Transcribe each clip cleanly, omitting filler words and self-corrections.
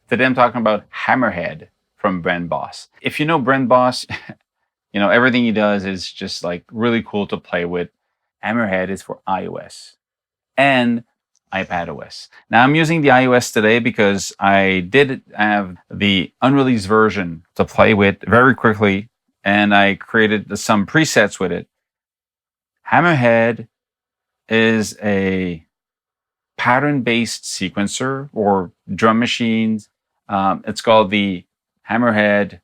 Today I'm talking about Hammerhead from Bram Bos. If you know Bram Bos, you know, everything he does is just like really cool to play with. Hammerhead is for iOS and iPadOS. Now I'm using the iOS today because I did have the unreleased version to play with very quickly, and I created some presets with it. Hammerhead is a pattern-based sequencer or drum machines. It's called the Hammerhead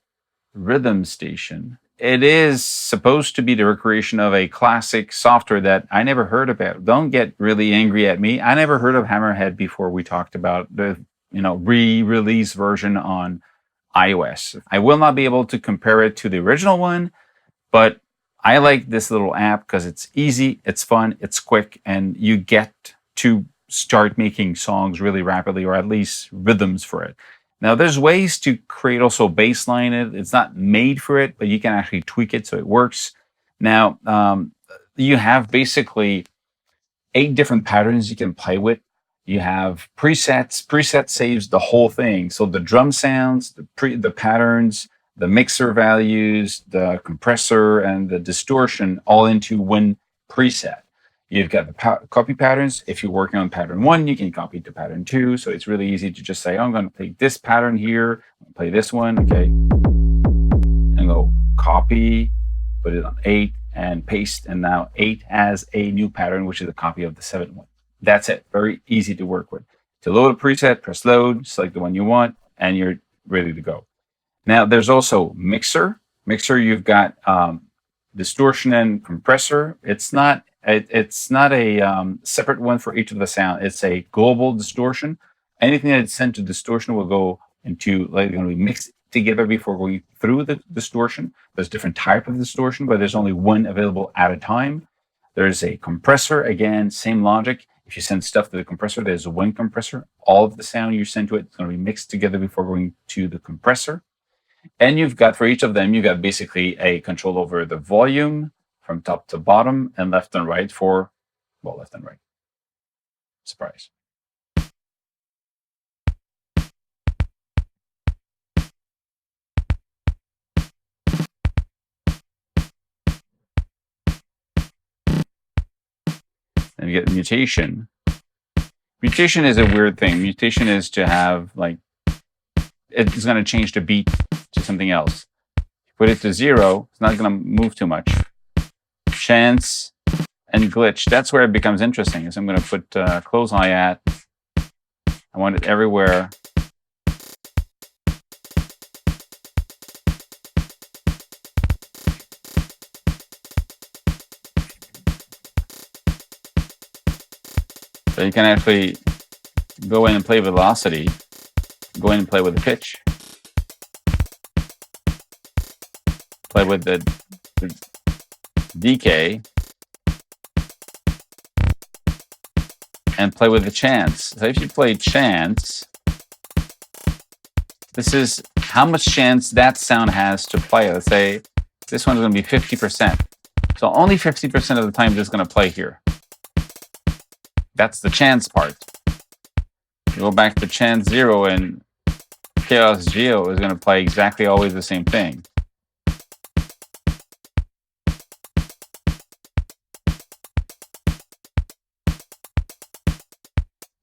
Rhythm Station. It is supposed to be the recreation of a classic software that I never heard about. Don't get really angry at me. I never heard of Hammerhead before we talked about the re-release version on iOS. I will not be able to compare it to the original one, but I like this little app because it's easy, it's fun, it's quick, and you get to start making songs really rapidly, or at least rhythms for it. Now, there's ways to create also bassline it. It's not made for it, but you can actually tweak it so it works. Now, you have basically 8 different patterns you can play with. You have presets. Preset saves the whole thing. So the drum sounds, the patterns, the mixer values, the compressor, and the distortion all into one preset. You've got the copy patterns. If you're working on pattern 1, you can copy to pattern 2. So it's really easy to just say, oh, I'm going to play this pattern here, I'm going to play this one, okay, and go copy, put it on 8, and paste. And now 8 has a new pattern, which is a copy of the 7th one. That's it. Very easy to work with. To load a preset, press load, select the one you want, and you're ready to go. Now, there's also mixer. Mixer, you've got distortion and compressor. It's not a separate one for each of the sound. It's a global distortion. Anything that's sent to distortion will go into, like, going to be mixed together before going through the distortion. There's different type of distortion, but there's only one available at a time. There's a compressor. Again, same logic. If you send stuff to the compressor, there's one compressor. All of the sound you send to it is going to be mixed together before going to the compressor. And you've got, for each of them, you've got basically a control over the volume from top to bottom and left and right for, well, left and right. Surprise. Then you get mutation. Mutation is a weird thing. Mutation is to have, like, it's going to change the beat to something else. Put it to 0, it's not going to move too much. Chance and glitch, that's where it becomes interesting. So I'm going to put close hi-hat. I want it everywhere. So you can actually go in and play velocity, go in and play with the pitch, play with the decay, and play with the chance. So if you play chance, this is how much chance that sound has to play. Let's say this one's going to be 50%. So only 50% of the time it's going to play here. That's the chance part. You go back to chance 0 and Chaos Geo is going to play exactly always the same thing.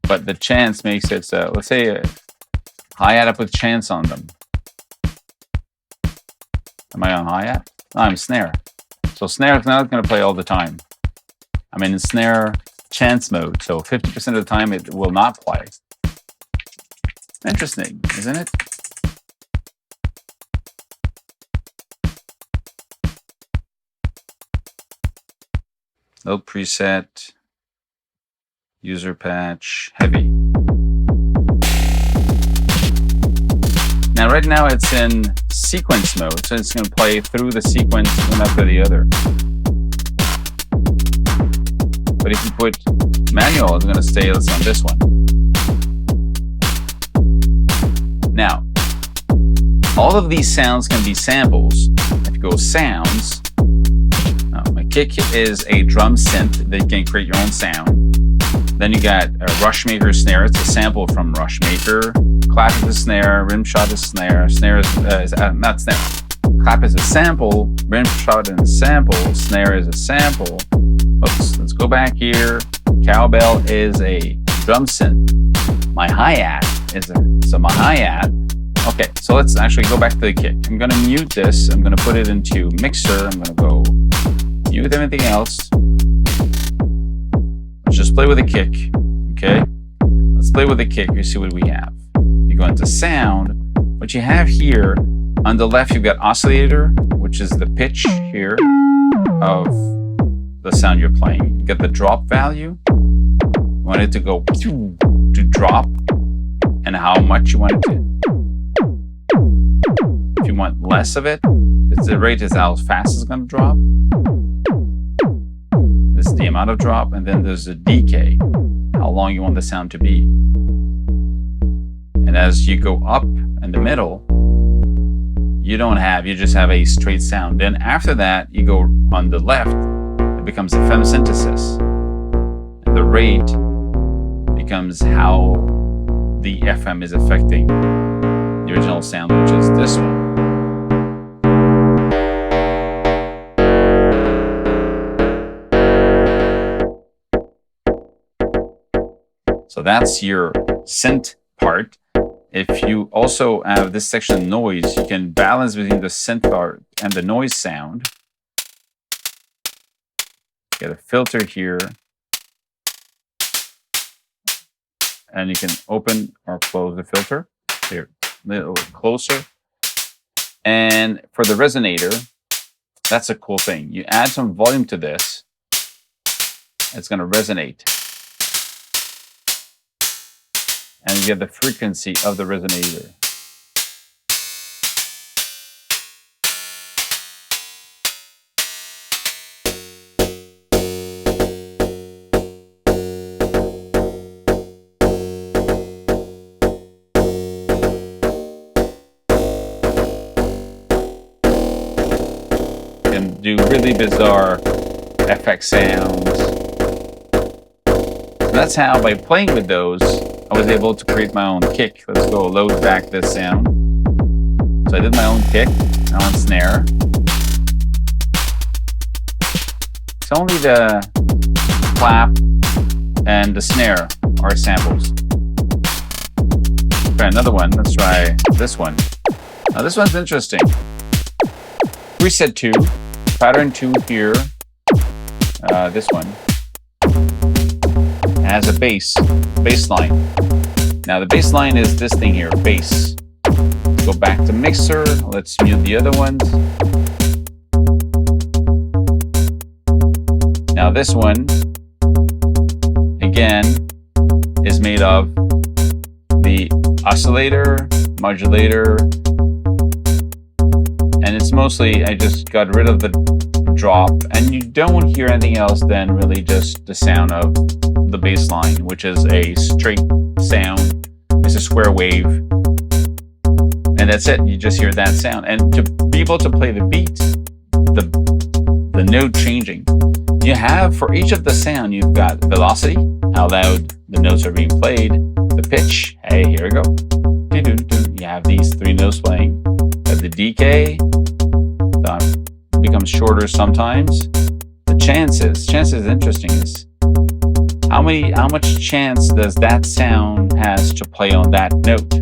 But the chance makes it so, let's say a hi-hat up with chance on them. Am I on hi-hat? No, I'm snare. So snare is not going to play all the time. I'm in snare chance mode, so 50% of the time it will not play. Interesting, isn't it? Low preset. User patch, heavy. Now, right now it's in sequence mode, so it's going to play through the sequence one after the other. But if you put manual, it's going to stay on this one. Now, all of these sounds can be samples. If you go sounds, my kick is a drum synth that you can create your own sound. Then you got a Rushmaker snare. It's a sample from Rushmaker. clap is a snare, rim shot is snare, snare is not snare. Clap is a sample, rim shot and sample, snare is a sample. Oops, let's go back here. Cowbell is a drum synth. My hi-hat is my hi-hat. Okay, so let's actually go back to the kick. I'm gonna mute this. I'm gonna put it into mixer. I'm gonna go mute everything else. Let's just play with the kick, okay? Let's play with the kick. You see what we have. You go into sound. What you have here, on the left, you've got oscillator, which is the pitch here of the sound you're playing. You get the drop value. You want it to go to drop, and how much you want it to. If you want less of it, the rate is how fast it's going to drop. This is the amount of drop, and then there's a decay, how long you want the sound to be. And as you go up in the middle, you just have a straight sound. Then after that, you go on the left, it becomes FM synthesis. And the rate becomes how the FM is affecting the original sound, which is this one. So that's your synth part. If you also have this section noise, you can balance between the synth part and the noise sound. Get a filter here. And you can open or close the filter. Here, a little closer. And for the resonator, that's a cool thing. You add some volume to this, it's going to resonate. And you get the frequency of the resonator. You can do really bizarre FX sounds. So that's how, by playing with those, I was able to create my own kick. Let's go load back this sound. So I did my own kick, my own snare. It's only the clap and the snare are samples. Try another one. Let's try this one. Now this one's interesting. Preset 2, pattern 2 here. This one has a bass line. Now the bass line is this thing here, bass. Go back to mixer. Let's mute the other ones. Now this one, again, is made of the oscillator, modulator, and it's mostly, I just got rid of the drop, and you don't hear anything else than really just the sound of the bass line, which is a straight sound. It's a square wave, and that's it. You just hear that sound. And to be able to play the beat, the note changing, you have for each of the sound, you've got velocity, how loud the notes are being played, the pitch, hey, here we go. You have these three notes playing. You have the decay, it becomes shorter sometimes. The chances is interesting. Is how much chance does that sound has to play on that note?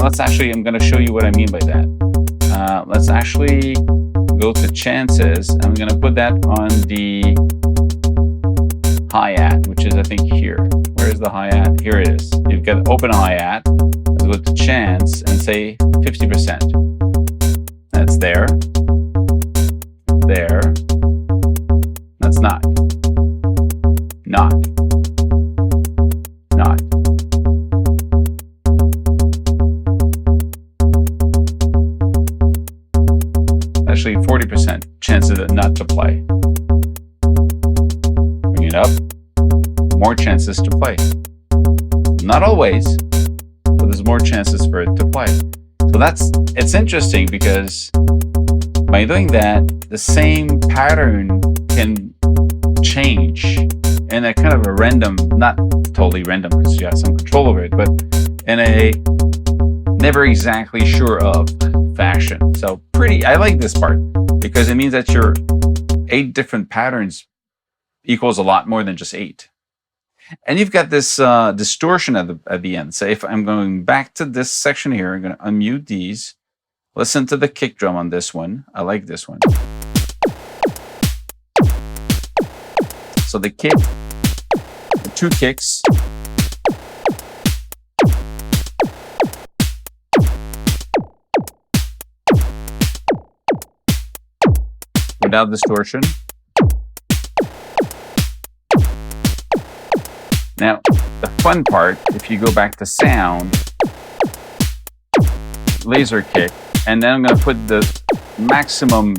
Let's actually, I'm going to show you what I mean by that. Let's actually go to chances. I'm going to put that on the hi-hat, which is I think here. Where is the hi-hat? Here it is. You've got open hi-hat. Let's go to chance and say 50%. That's there. There. That's not. Not. Actually 40% chances not to play. Bring it up. More chances to play. Not always, but there's more chances for it to play. So it's interesting because by doing that, the same pattern can change in a kind of a random, not totally random because you have some control over it, but in a never exactly sure of fashion. So I like this part because it means that your 8 different patterns equals a lot more than just 8. And you've got this distortion at the end. So if I'm going back to this section here, I'm going to unmute these. Listen to the kick drum on this one. I like this one. So the kick, the 2 kicks. Without distortion. Now, the fun part, if you go back to sound, laser kick, and then I'm going to put the maximum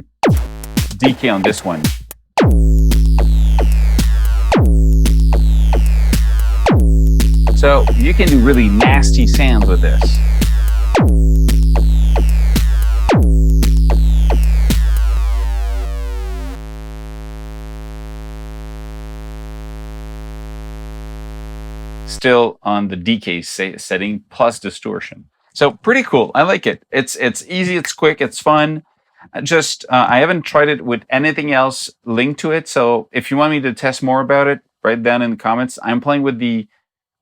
decay on this one. So you can do really nasty sounds with this. Still on the decay setting plus distortion. So pretty cool. I like it. It's easy, it's quick, it's fun. I haven't tried it with anything else linked to it. So if you want me to test more about it, write down in the comments. I'm playing with the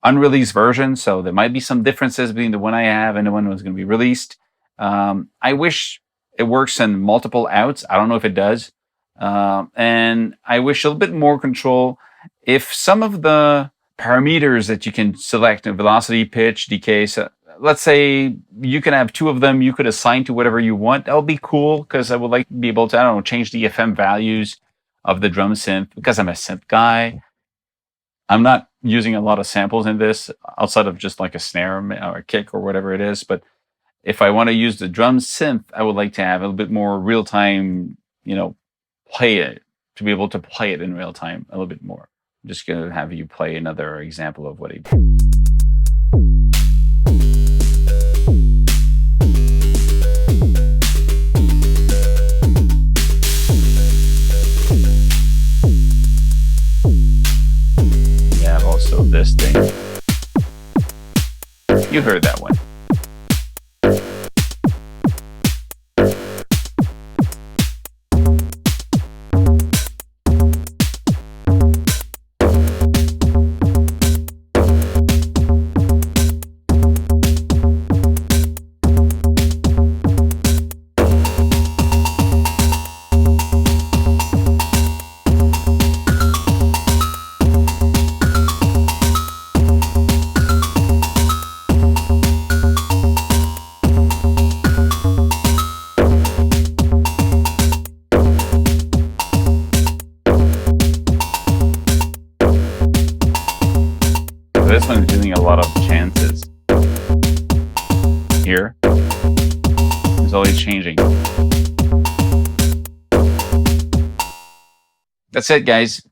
unreleased version, so there might be some differences between the one I have and the one that's going to be released. I wish it works in multiple outs. I don't know if it does. And I wish a little bit more control. If some of the parameters that you can select, velocity, pitch, decay, so let's say you can have 2 of them, you could assign to whatever you want. That would be cool because I would like to be able to, I don't know, change the FM values of the drum synth because I'm a synth guy. I'm not using a lot of samples in this outside of just like a snare or a kick or whatever it is. But if I want to use the drum synth, I would like to have a little bit more real time, play it, to be able to play it in real time a little bit more. I'm just going to have you play another example of what I do. So this thing, you heard that one. This one is doing a lot of chances. Here, it's always changing. That's it, guys.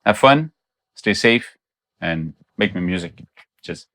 Have fun, stay safe, and make me music. Just.